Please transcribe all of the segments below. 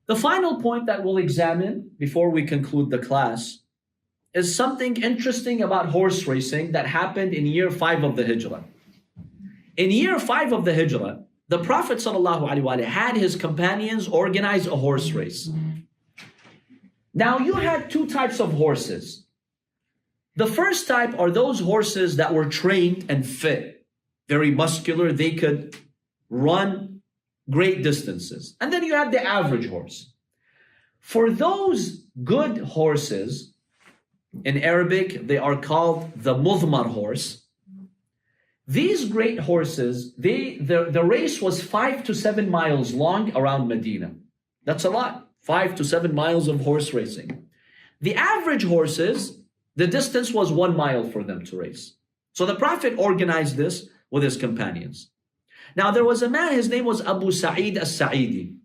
The final point that we'll examine before we conclude the class is something interesting about horse racing that happened in year 5 of the Hijrah. In year 5 of the Hijrah, the Prophet ﷺ had his companions organize a horse race. Now you had two types of horses. The first type are those horses that were trained and fit, very muscular, they could run great distances. And then you had the average horse. For those good horses, in Arabic, they are called the Mudmar horse. These great horses, the race was 5 to 7 miles long around Medina. That's a lot, 5 to 7 miles of horse racing. The average horses, the distance was 1 mile for them to race. So the Prophet organized this with his companions. Now there was a man, his name was Abu Sa'id as-Sa'idi.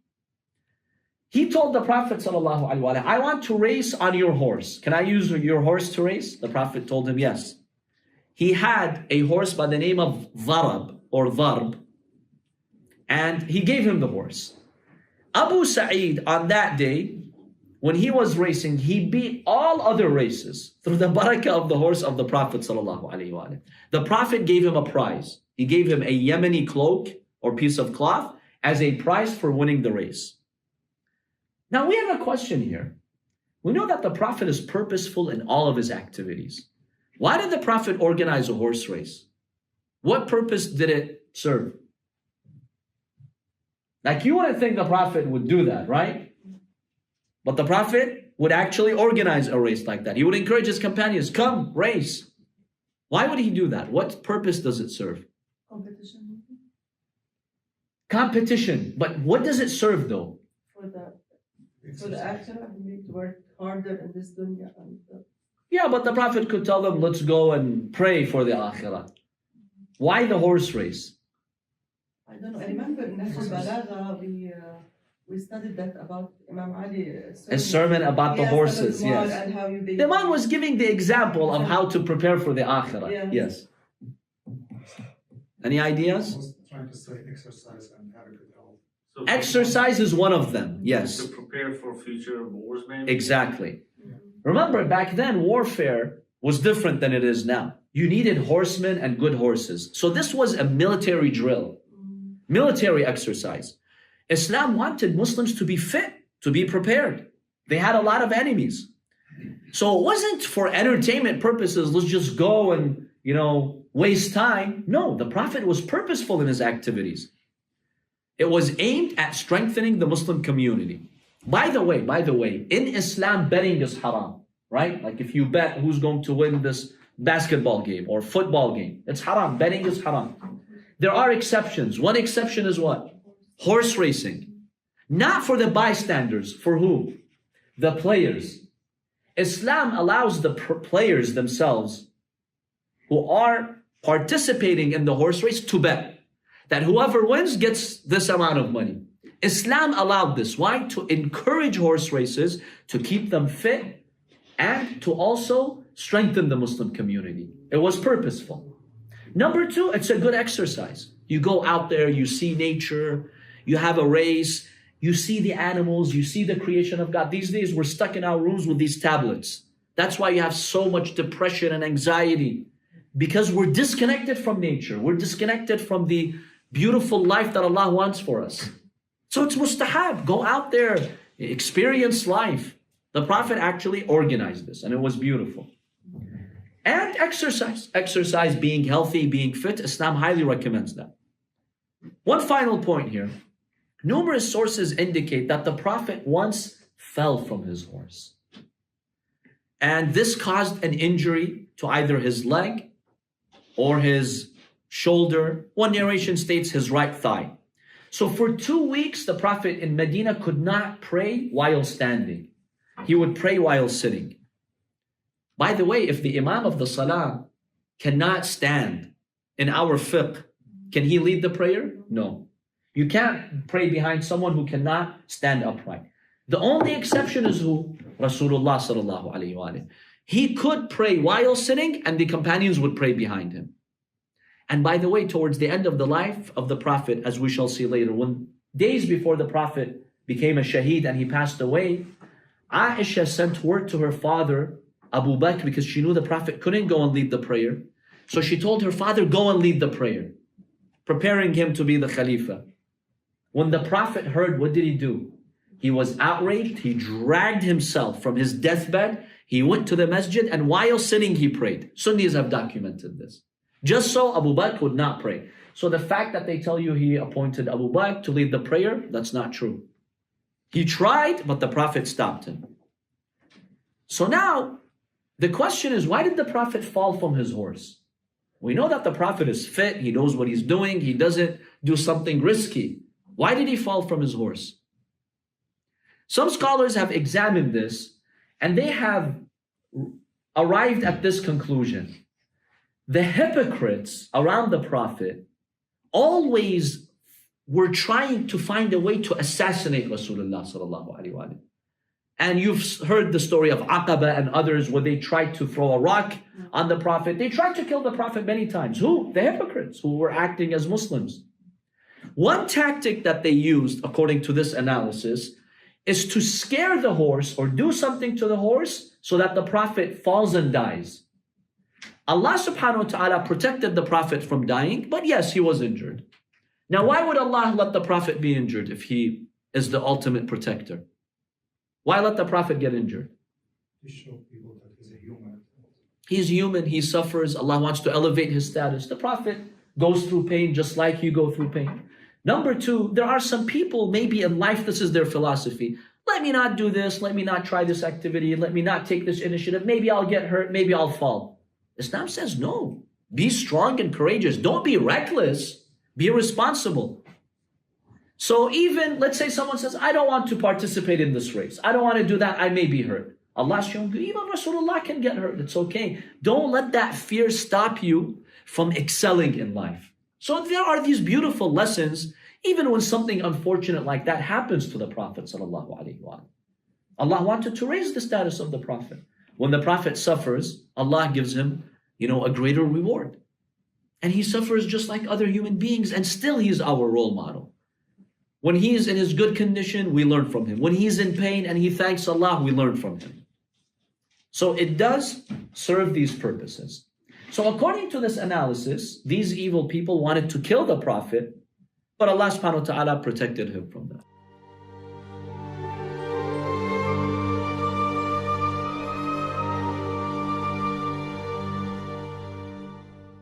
He told the Prophet ﷺ, I want to race on your horse. Can I use your horse to race? The Prophet told him yes. He had a horse by the name of Dharab or Dharb, and he gave him the horse. Abu Sa'id on that day, when he was racing, he beat all other races through the barakah of the horse of the Prophet ﷺ. The Prophet gave him a prize. He gave him a Yemeni cloak or piece of cloth as a prize for winning the race. Now we have a question here. We know that the Prophet is purposeful in all of his activities. Why did the Prophet organize a horse race? What purpose did it serve? Like you wouldn't think the Prophet would do that, right? But the Prophet would actually organize a race like that. He would encourage his companions, come, race. Why would he do that? What purpose does it serve? Competition. Competition. But what does it serve though? For the akhirah, we need to work harder in this dunya. Yeah, but the Prophet could tell them, let's go and pray for the akhirah. Why the horse race? I don't know. I remember in Nahj al-Balagha, we studied that about Imam Ali. A sermon about the horses, yes. And how you The man was giving the example of how to prepare for the akhirah. Yeah. Yes. Any ideas? I was trying to say exercise and have a good health. So Exercise is one of them, yes. To prepare for future wars, maybe? Exactly. Remember, back then, warfare was different than it is now. You needed horsemen and good horses. So this was a military drill, military exercise. Islam wanted Muslims to be fit, to be prepared. They had a lot of enemies. So it wasn't for entertainment purposes, let's just go and, waste time. No, the Prophet was purposeful in his activities. It was aimed at strengthening the Muslim community. By the way, in Islam, betting is haram, right? Like if you bet who's going to win this basketball game or football game, it's haram. Betting is haram. There are exceptions. One exception is what? Horse racing. Not for the bystanders. For who? The players. Islam allows the players themselves who are participating in the horse race to bet that whoever wins gets this amount of money. Islam allowed this. Why? To encourage horse races, to keep them fit, and to also strengthen the Muslim community. It was purposeful. Number two, it's a good exercise. You go out there, you see nature, you have a race, you see the animals, you see the creation of God. These days, we're stuck in our rooms with these tablets. That's why you have so much depression and anxiety, because we're disconnected from nature. We're disconnected from the beautiful life that Allah wants for us. So it's mustahab. Go out there, experience life. The Prophet actually organized this, and it was beautiful. And exercise. Exercise, being healthy, being fit, Islam highly recommends that. One final point here. Numerous sources indicate that the Prophet once fell from his horse. And this caused an injury to either his leg or his shoulder. One narration states his right thigh. So for 2 weeks, the Prophet in Medina could not pray while standing. He would pray while sitting. By the way, if the Imam of the Salah cannot stand in our fiqh, can he lead the prayer? No. You can't pray behind someone who cannot stand upright. The only exception is who? Rasulullah sallallahu alayhi wa sallam. He could pray while sitting and the companions would pray behind him. And by the way, towards the end of the life of the Prophet, as we shall see later, when days before the Prophet became a shaheed and he passed away, Aisha sent word to her father, Abu Bakr, because she knew the Prophet couldn't go and lead the prayer. So she told her father, go and lead the prayer, preparing him to be the Khalifa. When the Prophet heard, what did he do? He was outraged. He dragged himself from his deathbed. He went to the masjid, and while sitting, he prayed. Sunnis have documented this. Just so Abu Bakr would not pray. So the fact that they tell you he appointed Abu Bakr to lead the prayer, that's not true. He tried, but the Prophet stopped him. So now, the question is, why did the Prophet fall from his horse? We know that the Prophet is fit, he knows what he's doing, he doesn't do something risky. Why did he fall from his horse? Some scholars have examined this, and they have arrived at this conclusion. The hypocrites around the Prophet always were trying to find a way to assassinate Rasulullah sallallahu alaihi wasallam. And you've heard the story of Aqaba and others where they tried to throw a rock on the Prophet. They tried to kill the Prophet many times. Who? The hypocrites who were acting as Muslims. One tactic that they used, according to this analysis, is to scare the horse or do something to the horse so that the Prophet falls and dies. Allah subhanahu wa ta'ala protected the Prophet from dying, but yes, he was injured. Now, why would Allah let the Prophet be injured if he is the ultimate protector? Why let the Prophet get injured? To show people that he's a human. He's human, he suffers, Allah wants to elevate his status. The Prophet goes through pain just like you go through pain. Number two, there are some people, maybe in life, this is their philosophy. Let me not do this, let me not try this activity, let me not take this initiative, maybe I'll get hurt, maybe I'll fall. Islam says no. Be strong and courageous. Don't be reckless. Be responsible. So even, let's say someone says, I don't want to participate in this race. I don't want to do that. I may be hurt. Allah's shown you, even Rasulullah can get hurt. It's okay. Don't let that fear stop you from excelling in life. So there are these beautiful lessons, even when something unfortunate like that happens to the Prophet sallallahu alaihi wasallam. Allah wanted to raise the status of the Prophet. When the Prophet suffers, Allah gives him, a greater reward. And he suffers just like other human beings, and still he's our role model. When he's in his good condition, we learn from him. When he's in pain and he thanks Allah, we learn from him. So it does serve these purposes. So according to this analysis, these evil people wanted to kill the Prophet, but Allah subhanahu wa ta'ala protected him from that.